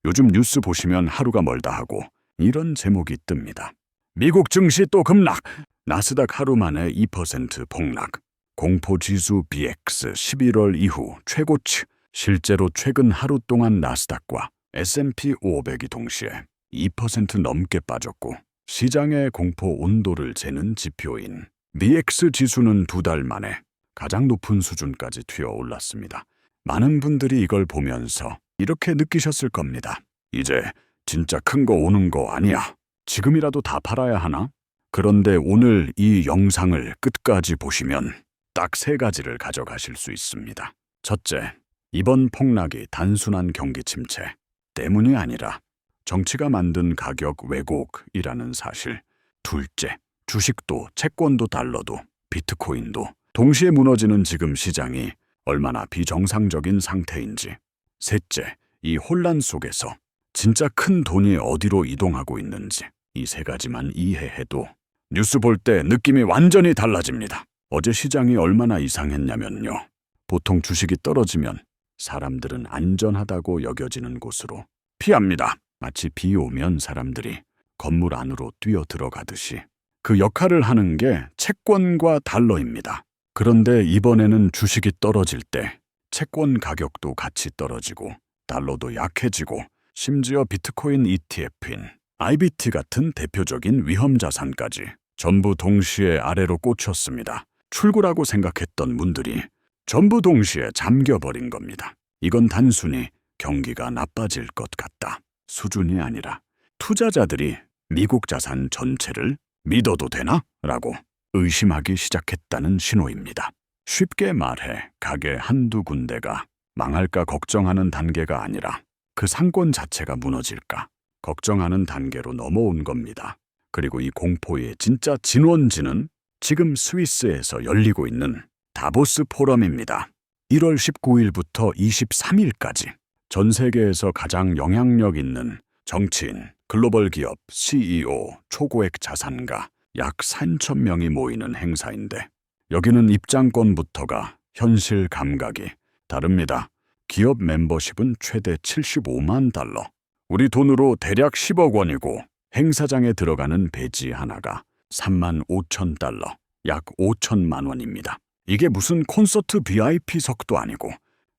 요즘 뉴스 보시면 하루가 멀다 하고 이런 제목이 뜹니다. 미국 증시 또 급락. 나스닥 하루 만에 2% 폭락. 공포지수 BX 11월 이후 최고치. 실제로 최근 하루 동안 나스닥과 S&P 500이 동시에 2% 넘게 빠졌고 시장의 공포 온도를 재는 지표인 BX 지수는 2달 만에 가장 높은 수준까지 튀어 올랐습니다. 많은 분들이 이걸 보면서 이렇게 느끼셨을 겁니다. 이제 진짜 큰 거 오는 거 아니야. 지금이라도 다 팔아야 하나? 그런데 오늘 이 영상을 끝까지 보시면 딱 3가지를 가져가실 수 있습니다. 첫째, 이번 폭락이 단순한 경기 침체 때문이 아니라 정치가 만든 가격 왜곡이라는 사실. 둘째, 주식도 채권도 달러도 비트코인도 동시에 무너지는 지금 시장이 얼마나 비정상적인 상태인지. 셋째, 이 혼란 속에서 진짜 큰 돈이 어디로 이동하고 있는지. 이 3가지만 이해해도 뉴스 볼 때 느낌이 완전히 달라집니다. 어제 시장이 얼마나 이상했냐면요. 보통 주식이 떨어지면 사람들은 안전하다고 여겨지는 곳으로 피합니다. 마치 비 오면 사람들이 건물 안으로 뛰어 들어가듯이. 그 역할을 하는 게 채권과 달러입니다. 그런데 이번에는 주식이 떨어질 때 채권 가격도 같이 떨어지고 달러도 약해지고 심지어 비트코인 ETF인 IBT 같은 대표적인 위험자산까지 전부 동시에 아래로 꽂혔습니다. 출구라고 생각했던 문들이 전부 동시에 잠겨버린 겁니다. 이건 단순히 경기가 나빠질 것 같다 수준이 아니라 투자자들이 미국 자산 전체를 믿어도 되나? 라고 의심하기 시작했다는 신호입니다. 쉽게 말해 가게 한두 군데가 망할까 걱정하는 단계가 아니라 그 상권 자체가 무너질까 걱정하는 단계로 넘어온 겁니다. 그리고 이 공포의 진짜 진원지는 지금 스위스에서 열리고 있는 다보스 포럼입니다. 1월 19일부터 23일까지 전 세계에서 가장 영향력 있는 정치인, 글로벌 기업, CEO, 초고액 자산가 약 3,000명이 모이는 행사인데 여기는 입장권부터가 현실 감각이 다릅니다. 기업 멤버십은 최대 75만 달러. 우리 돈으로 대략 10억 원이고 행사장에 들어가는 배지 하나가 3만 5천 달러, 약 5천만 원입니다. 이게 무슨 콘서트 VIP석도 아니고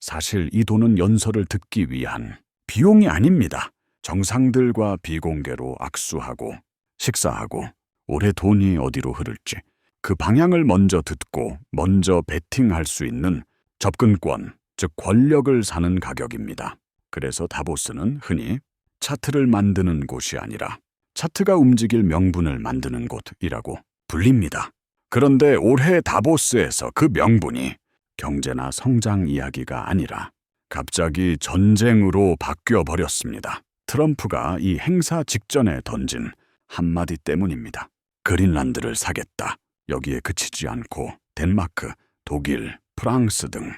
사실 이 돈은 연설을 듣기 위한 비용이 아닙니다. 정상들과 비공개로 악수하고 식사하고 올해 돈이 어디로 흐를지 그 방향을 먼저 듣고 먼저 베팅할 수 있는 접근권, 즉 권력을 사는 가격입니다. 그래서 다보스는 흔히 차트를 만드는 곳이 아니라 차트가 움직일 명분을 만드는 곳이라고 불립니다. 그런데 올해 다보스에서 그 명분이 경제나 성장 이야기가 아니라 갑자기 전쟁으로 바뀌어 버렸습니다. 트럼프가 이 행사 직전에 던진 한마디 때문입니다. 그린란드를 사겠다. 여기에 그치지 않고 덴마크, 독일, 프랑스 등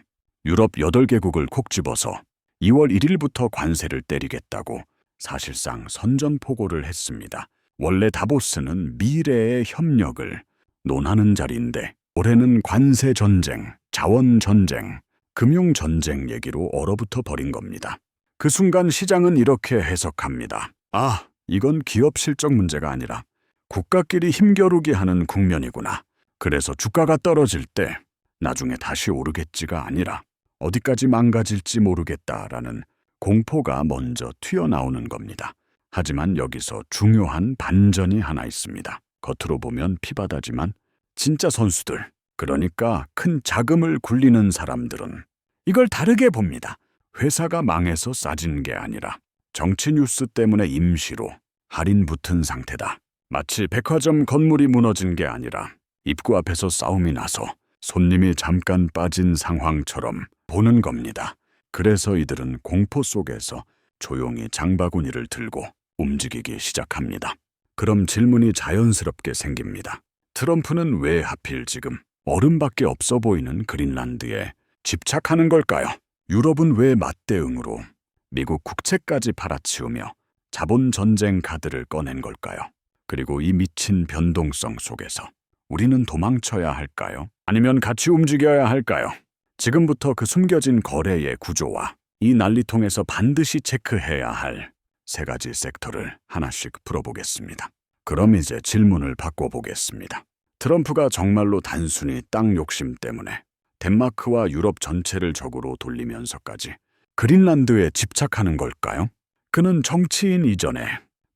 유럽 8개국을 콕 집어서 2월 1일부터 관세를 때리겠다고 사실상 선전포고를 했습니다. 원래 다보스는 미래의 협력을 논하는 자리인데 올해는 관세 전쟁, 자원 전쟁, 금융 전쟁 얘기로 얼어붙어 버린 겁니다. 그 순간 시장은 이렇게 해석합니다. 아, 이건 기업 실적 문제가 아니라 국가끼리 힘겨루기 하는 국면이구나. 그래서 주가가 떨어질 때 나중에 다시 오르겠지가 아니라 어디까지 망가질지 모르겠다라는 공포가 먼저 튀어나오는 겁니다. 하지만 여기서 중요한 반전이 하나 있습니다. 겉으로 보면 피바다지만 진짜 선수들, 그러니까 큰 자금을 굴리는 사람들은 이걸 다르게 봅니다. 회사가 망해서 싸진 게 아니라 정치 뉴스 때문에 임시로 할인 붙은 상태다. 마치 백화점 건물이 무너진 게 아니라 입구 앞에서 싸움이 나서 손님이 잠깐 빠진 상황처럼 보는 겁니다. 그래서 이들은 공포 속에서 조용히 장바구니를 들고 움직이기 시작합니다. 그럼 질문이 자연스럽게 생깁니다. 트럼프는 왜 하필 지금 얼음밖에 없어 보이는 그린란드에 집착하는 걸까요? 유럽은 왜 맞대응으로 미국 국채까지 팔아치우며 자본 전쟁 카드를 꺼낸 걸까요? 그리고 이 미친 변동성 속에서 우리는 도망쳐야 할까요? 아니면 같이 움직여야 할까요? 지금부터 그 숨겨진 거래의 구조와 이 난리통에서 반드시 체크해야 할 세 가지 섹터를 하나씩 풀어보겠습니다. 그럼 이제 질문을 바꿔보겠습니다. 트럼프가 정말로 단순히 땅 욕심 때문에 덴마크와 유럽 전체를 적으로 돌리면서까지 그린란드에 집착하는 걸까요? 그는 정치인 이전에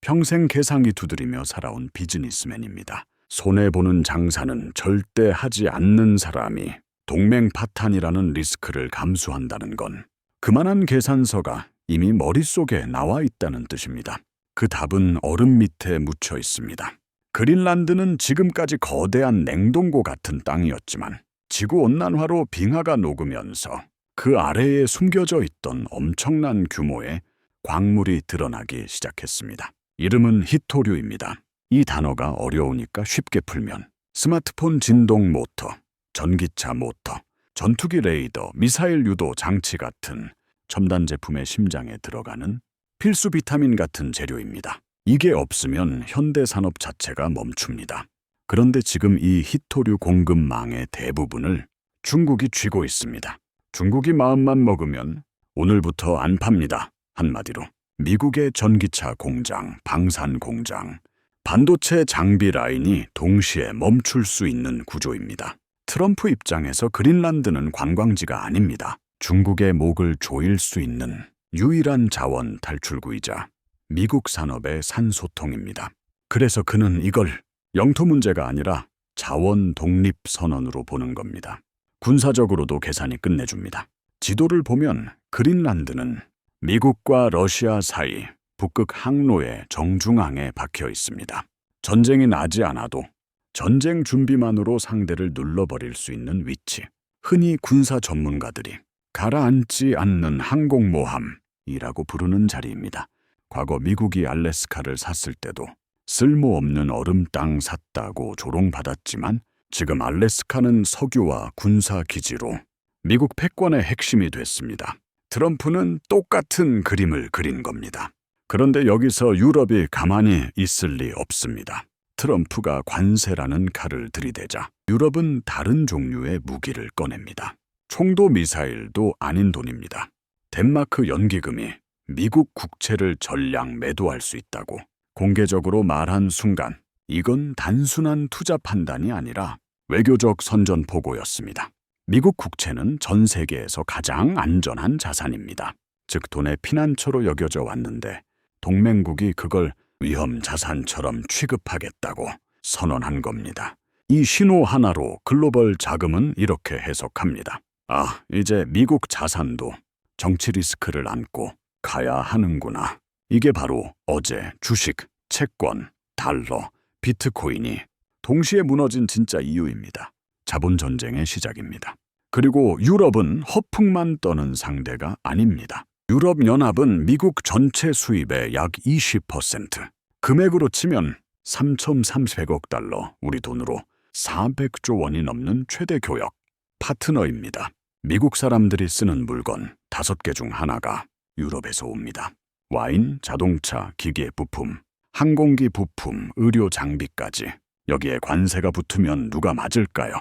평생 개상이 두드리며 살아온 비즈니스맨입니다. 손해보는 장사는 절대 하지 않는 사람이 동맹 파탄이라는 리스크를 감수한다는 건 그만한 계산서가 이미 머릿속에 나와 있다는 뜻입니다. 그 답은 얼음 밑에 묻혀 있습니다. 그린란드는 지금까지 거대한 냉동고 같은 땅이었지만 지구온난화로 빙하가 녹으면서 그 아래에 숨겨져 있던 엄청난 규모의 광물이 드러나기 시작했습니다. 이름은 히토류입니다. 이 단어가 어려우니까 쉽게 풀면 스마트폰 진동 모터, 전기차 모터, 전투기 레이더, 미사일 유도 장치 같은 첨단 제품의 심장에 들어가는 필수 비타민 같은 재료입니다. 이게 없으면 현대 산업 자체가 멈춥니다. 그런데 지금 이 히토류 공급망의 대부분을 중국이 쥐고 있습니다. 중국이 마음만 먹으면 오늘부터 안 팝니다. 한마디로 미국의 전기차 공장, 방산 공장, 반도체 장비 라인이 동시에 멈출 수 있는 구조입니다. 트럼프 입장에서 그린란드는 관광지가 아닙니다. 중국의 목을 조일 수 있는 유일한 자원 탈출구이자 미국 산업의 산소통입니다. 그래서 그는 이걸 영토 문제가 아니라 자원 독립 선언으로 보는 겁니다. 군사적으로도 계산이 끝내줍니다. 지도를 보면 그린란드는 미국과 러시아 사이 북극 항로의 정중앙에 박혀 있습니다. 전쟁이 나지 않아도 전쟁 준비만으로 상대를 눌러버릴 수 있는 위치. 흔히 군사 전문가들이 가라앉지 않는 항공모함이라고 부르는 자리입니다. 과거 미국이 알래스카를 샀을 때도 쓸모없는 얼음 땅 샀다고 조롱받았지만 지금 알래스카는 석유와 군사 기지로 미국 패권의 핵심이 됐습니다. 트럼프는 똑같은 그림을 그린 겁니다. 그런데 여기서 유럽이 가만히 있을 리 없습니다. 트럼프가 관세라는 칼을 들이대자 유럽은 다른 종류의 무기를 꺼냅니다. 총도 미사일도 아닌 돈입니다. 덴마크 연기금이 미국 국채를 전량 매도할 수 있다고 공개적으로 말한 순간 이건 단순한 투자 판단이 아니라 외교적 선전포고였습니다. 미국 국채는 전 세계에서 가장 안전한 자산입니다. 즉 돈의 피난처로 여겨져 왔는데 동맹국이 그걸 위험 자산처럼 취급하겠다고 선언한 겁니다. 이 신호 하나로 글로벌 자금은 이렇게 해석합니다. 아, 이제 미국 자산도 정치 리스크를 안고 가야 하는구나. 이게 바로 어제 주식, 채권, 달러, 비트코인이 동시에 무너진 진짜 이유입니다. 자본 전쟁의 시작입니다. 그리고 유럽은 허풍만 떠는 상대가 아닙니다. 유럽연합은 미국 전체 수입의 약 20%, 금액으로 치면 3,300억 달러, 우리 돈으로 400조 원이 넘는 최대 교역 파트너입니다. 미국 사람들이 쓰는 물건 5개 중 하나가 유럽에서 옵니다. 와인, 자동차, 기계 부품, 항공기 부품, 의료 장비까지. 여기에 관세가 붙으면 누가 맞을까요?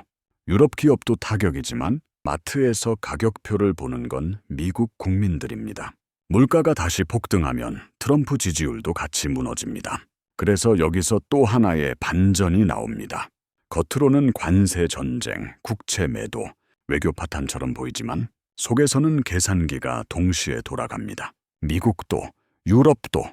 유럽 기업도 타격이지만 마트에서 가격표를 보는 건 미국 국민들입니다. 물가가 다시 폭등하면 트럼프 지지율도 같이 무너집니다. 그래서 여기서 또 하나의 반전이 나옵니다. 겉으로는 관세 전쟁, 국채 매도, 외교 파탄처럼 보이지만 속에서는 계산기가 동시에 돌아갑니다. 미국도 유럽도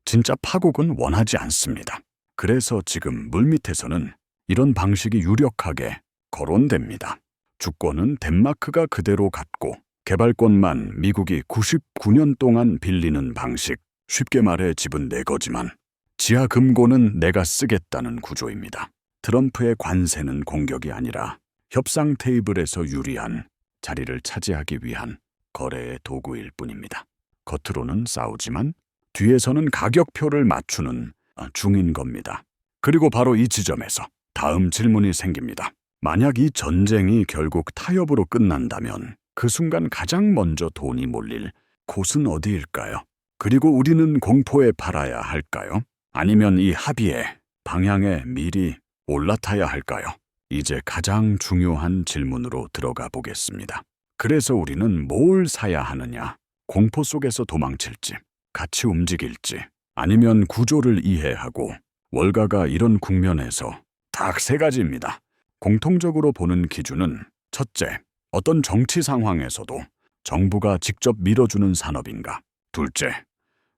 진짜 파국은 원하지 않습니다. 그래서 지금 물밑에서는 이런 방식이 유력하게 거론됩니다. 주권은 덴마크가 그대로 갖고 개발권만 미국이 99년 동안 빌리는 방식. 쉽게 말해 집은 내 거지만 지하 금고는 내가 쓰겠다는 구조입니다. 트럼프의 관세는 공격이 아니라 협상 테이블에서 유리한 자리를 차지하기 위한 거래의 도구일 뿐입니다. 겉으로는 싸우지만 뒤에서는 가격표를 맞추는 중인 겁니다. 그리고 바로 이 지점에서 다음 질문이 생깁니다. 만약 이 전쟁이 결국 타협으로 끝난다면 그 순간 가장 먼저 돈이 몰릴 곳은 어디일까요? 그리고 우리는 공포에 팔아야 할까요? 아니면 이 합의의 방향에 미리 올라타야 할까요? 이제 가장 중요한 질문으로 들어가 보겠습니다. 그래서 우리는 뭘 사야 하느냐? 공포 속에서 도망칠지, 같이 움직일지 아니면 구조를 이해하고 월가가 이런 국면에서 딱 세 가지입니다. 공통적으로 보는 기준은 첫째, 어떤 정치 상황에서도 정부가 직접 밀어주는 산업인가? 둘째,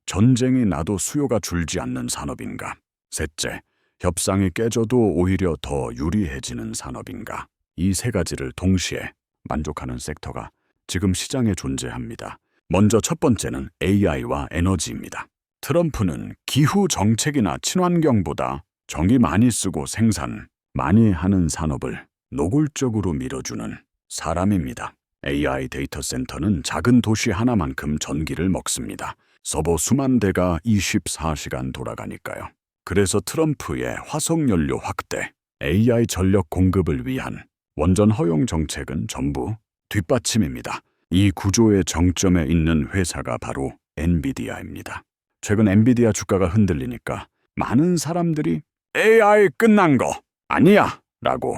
전쟁이 나도 수요가 줄지 않는 산업인가? 셋째, 협상이 깨져도 오히려 더 유리해지는 산업인가? 이 세 가지를 동시에 만족하는 섹터가 지금 시장에 존재합니다. 먼저 첫 번째는 AI와 에너지입니다. 트럼프는 기후 정책이나 친환경보다 전기 많이 쓰고 생산 많이 하는 산업을 노골적으로 밀어주는 사람입니다. AI 데이터 센터는 작은 도시 하나만큼 전기를 먹습니다. 서버 수만 대가 24시간 돌아가니까요. 그래서 트럼프의 화석연료 확대, AI 전력 공급을 위한 원전 허용 정책은 전부 뒷받침입니다. 이 구조의 정점에 있는 회사가 바로 엔비디아입니다. 최근 엔비디아 주가가 흔들리니까 많은 사람들이 AI 끝난 거 아니야 라고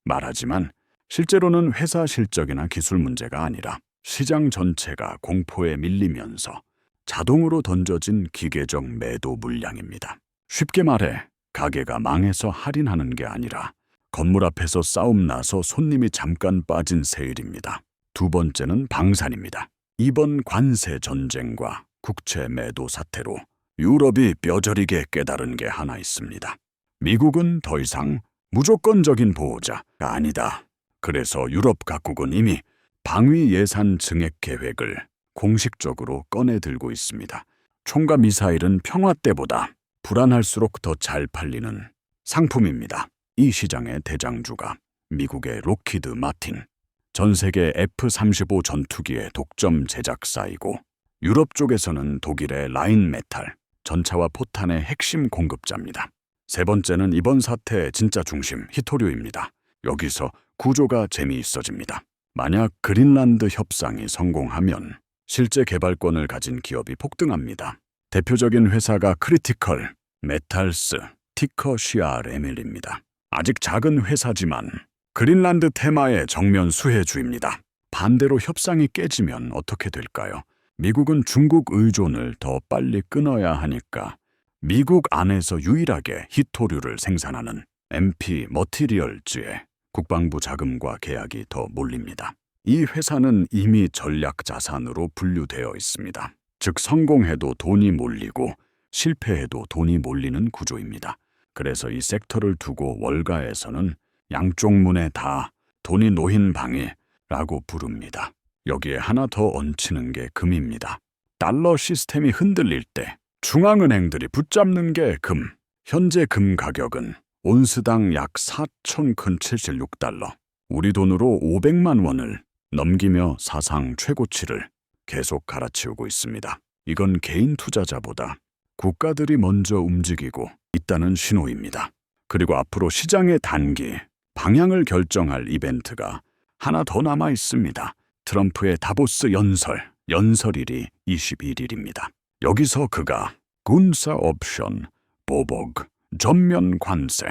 말하지만 실제로는 회사 실적이나 기술 문제가 아니라 시장 전체가 공포에 밀리면서 자동으로 던져진 기계적 매도 물량입니다. 쉽게 말해 가게가 망해서 할인하는 게 아니라 건물 앞에서 싸움 나서 손님이 잠깐 빠진 세일입니다. 두 번째는 방산입니다. 이번 관세 전쟁과 국채 매도 사태로 유럽이 뼈저리게 깨달은 게 하나 있습니다. 미국은 더 이상 무조건적인 보호자가 아니다. 그래서 유럽 각국은 이미 방위 예산 증액 계획을 공식적으로 꺼내 들고 있습니다. 총과 미사일은 평화 때보다 불안할수록 더 잘 팔리는 상품입니다. 이 시장의 대장주가 미국의 록히드 마틴, 전 세계 F-35 전투기의 독점 제작사이고 유럽 쪽에서는 독일의 라인메탈, 전차와 포탄의 핵심 공급자입니다. 세 번째는 이번 사태의 진짜 중심, 히토류입니다. 여기서 구조가 재미있어집니다. 만약 그린란드 협상이 성공하면 실제 개발권을 가진 기업이 폭등합니다. 대표적인 회사가 크리티컬 메탈스, 티커 CRML입니다. 아직 작은 회사지만 그린란드 테마의 정면 수혜주입니다. 반대로 협상이 깨지면 어떻게 될까요? 미국은 중국 의존을 더 빨리 끊어야 하니까 미국 안에서 유일하게 히토류를 생산하는 MP 머티리얼즈에 국방부 자금과 계약이 더 몰립니다. 이 회사는 이미 전략 자산으로 분류되어 있습니다. 즉 성공해도 돈이 몰리고 실패해도 돈이 몰리는 구조입니다. 그래서 이 섹터를 두고 월가에서는 양쪽 문에 다 돈이 놓인 방이라고 부릅니다. 여기에 하나 더 얹히는 게 금입니다. 달러 시스템이 흔들릴 때 중앙은행들이 붙잡는 게 금. 현재 금 가격은 온스당 약 4,076달러. 우리 돈으로 500만 원을 넘기며 사상 최고치를 계속 갈아치우고 있습니다. 이건 개인 투자자보다 국가들이 먼저 움직이고 있다는 신호입니다. 그리고 앞으로 시장의 단기 방향을 결정할 이벤트가 하나 더 남아 있습니다. 트럼프의 다보스 연설일이 21일입니다. 여기서 그가 군사 옵션, 보복, 전면 관세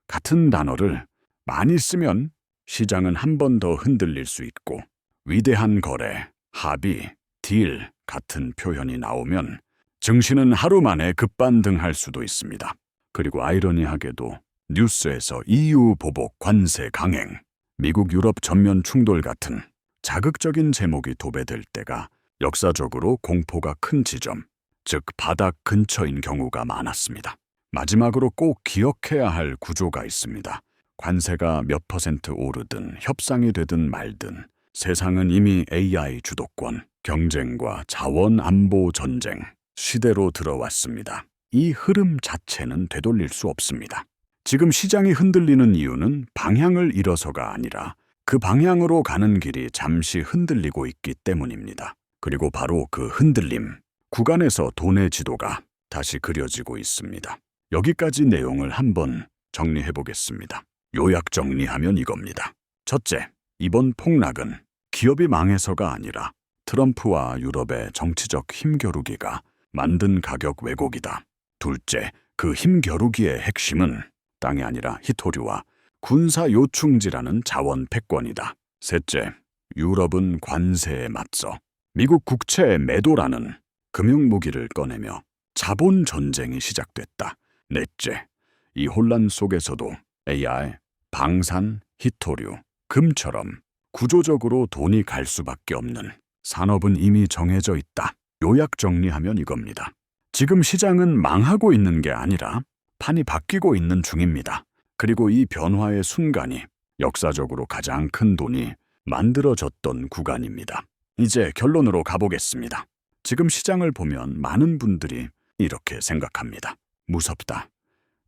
같은 단어를 많이 쓰면 시장은 한 번 더 흔들릴 수 있고 위대한 거래, 합의, 딜 같은 표현이 나오면 증시는 하루 만에 급반등할 수도 있습니다. 그리고 아이러니하게도 뉴스에서 EU 보복 관세 강행, 미국 유럽 전면 충돌 같은 자극적인 제목이 도배될 때가 역사적으로 공포가 큰 지점, 즉 바닥 근처인 경우가 많았습니다. 마지막으로 꼭 기억해야 할 구조가 있습니다. 관세가 몇 % 오르든 협상이 되든 말든 세상은 이미 AI 주도권, 경쟁과 자원 안보 전쟁 시대로 들어왔습니다. 이 흐름 자체는 되돌릴 수 없습니다. 지금 시장이 흔들리는 이유는 방향을 잃어서가 아니라 그 방향으로 가는 길이 잠시 흔들리고 있기 때문입니다. 그리고 바로 그 흔들림 구간에서 돈의 지도가 다시 그려지고 있습니다. 여기까지 내용을 한번 정리해 보겠습니다. 요약 정리하면 이겁니다. 첫째, 이번 폭락은 기업이 망해서가 아니라 트럼프와 유럽의 정치적 힘겨루기가 만든 가격 왜곡이다. 둘째, 그 힘겨루기의 핵심은 땅이 아니라 히토류와 군사 요충지라는 자원 패권이다. 셋째, 유럽은 관세에 맞서 미국 국채 매도라는 금융무기를 꺼내며 자본 전쟁이 시작됐다. 넷째, 이 혼란 속에서도 AI, 방산, 히토류, 금처럼 구조적으로 돈이 갈 수밖에 없는 산업은 이미 정해져 있다. 요약 정리하면 이겁니다. 지금 시장은 망하고 있는 게 아니라 판이 바뀌고 있는 중입니다. 그리고 이 변화의 순간이 역사적으로 가장 큰 돈이 만들어졌던 구간입니다. 이제 결론으로 가보겠습니다. 지금 시장을 보면 많은 분들이 이렇게 생각합니다. 무섭다.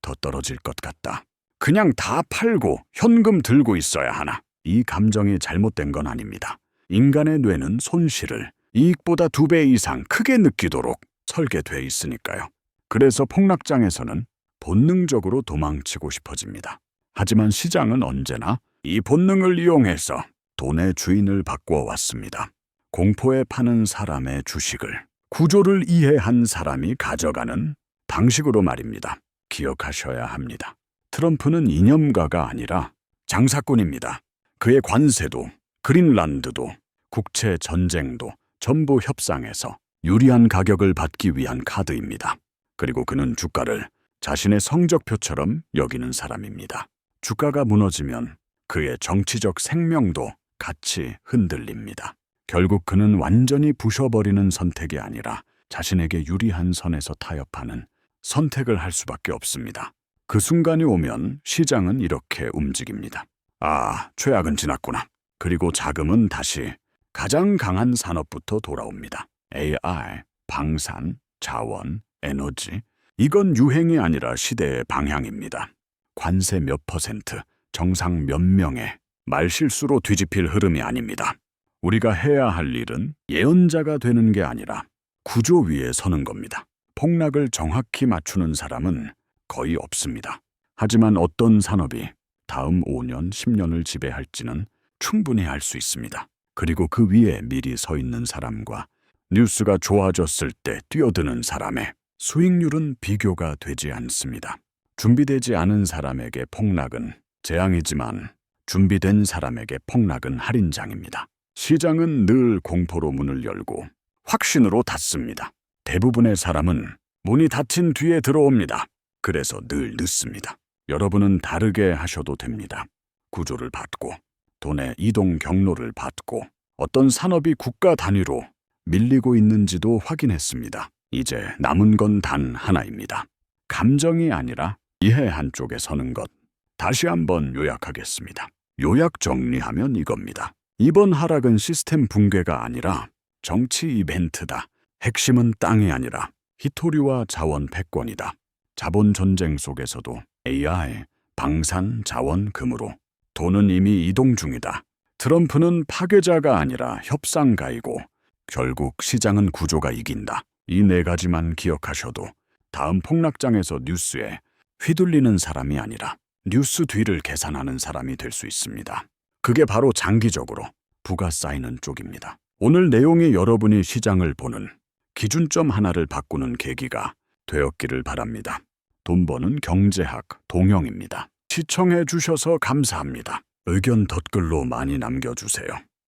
더 떨어질 것 같다. 그냥 다 팔고 현금 들고 있어야 하나. 이 감정이 잘못된 건 아닙니다. 인간의 뇌는 손실을 이익보다 2배 이상 크게 느끼도록 설계돼 있으니까요. 그래서 폭락장에서는 본능적으로 도망치고 싶어집니다. 하지만 시장은 언제나 이 본능을 이용해서 돈의 주인을 바꾸어왔습니다. 공포에 파는 사람의 주식을 구조를 이해한 사람이 가져가는 방식으로 말입니다. 기억하셔야 합니다. 트럼프는 이념가가 아니라 장사꾼입니다. 그의 관세도, 그린란드도, 국채 전쟁도 전부 협상에서 유리한 가격을 받기 위한 카드입니다. 그리고 그는 주가를 자신의 성적표처럼 여기는 사람입니다. 주가가 무너지면 그의 정치적 생명도 같이 흔들립니다. 결국 그는 완전히 부셔버리는 선택이 아니라 자신에게 유리한 선에서 타협하는 선택을 할 수밖에 없습니다. 그 순간이 오면 시장은 이렇게 움직입니다. 아, 최악은 지났구나. 그리고 자금은 다시 가장 강한 산업부터 돌아옵니다. AI, 방산, 자원, 에너지. 이건 유행이 아니라 시대의 방향입니다. 관세 몇 %, 정상 몇 명의 말실수로 뒤집힐 흐름이 아닙니다. 우리가 해야 할 일은 예언자가 되는 게 아니라 구조 위에 서는 겁니다. 폭락을 정확히 맞추는 사람은 거의 없습니다. 하지만 어떤 산업이 다음 5년, 10년을 지배할지는 충분히 알 수 있습니다. 그리고 그 위에 미리 서 있는 사람과 뉴스가 좋아졌을 때 뛰어드는 사람의 수익률은 비교가 되지 않습니다. 준비되지 않은 사람에게 폭락은 재앙이지만 준비된 사람에게 폭락은 할인장입니다. 시장은 늘 공포로 문을 열고 확신으로 닫습니다. 대부분의 사람은 문이 닫힌 뒤에 들어옵니다. 그래서 늘 늦습니다. 여러분은 다르게 하셔도 됩니다. 구조를 받고 돈의 이동 경로를 받고 어떤 산업이 국가 단위로 밀리고 있는지도 확인했습니다. 이제 남은 건 단 하나입니다. 감정이 아니라 이해 한쪽에 서는 것. 다시 한번 요약하겠습니다. 요약 정리하면 이겁니다. 이번 하락은 시스템 붕괴가 아니라 정치 이벤트다. 핵심은 땅이 아니라 히토류와 자원 패권이다. 자본 전쟁 속에서도 AI, 방산, 자원, 금으로 돈은 이미 이동 중이다. 트럼프는 파괴자가 아니라 협상가이고 결국 시장은 구조가 이긴다. 이 4가지만 기억하셔도 다음 폭락장에서 뉴스에 휘둘리는 사람이 아니라 뉴스 뒤를 계산하는 사람이 될 수 있습니다. 그게 바로 장기적으로 부가 쌓이는 쪽입니다. 오늘 내용이 여러분이 시장을 보는 기준점 하나를 바꾸는 계기가 되었기를 바랍니다. 돈 버는 경제학 동영입니다. 시청해 주셔서 감사합니다. 의견 댓글로 많이 남겨주세요.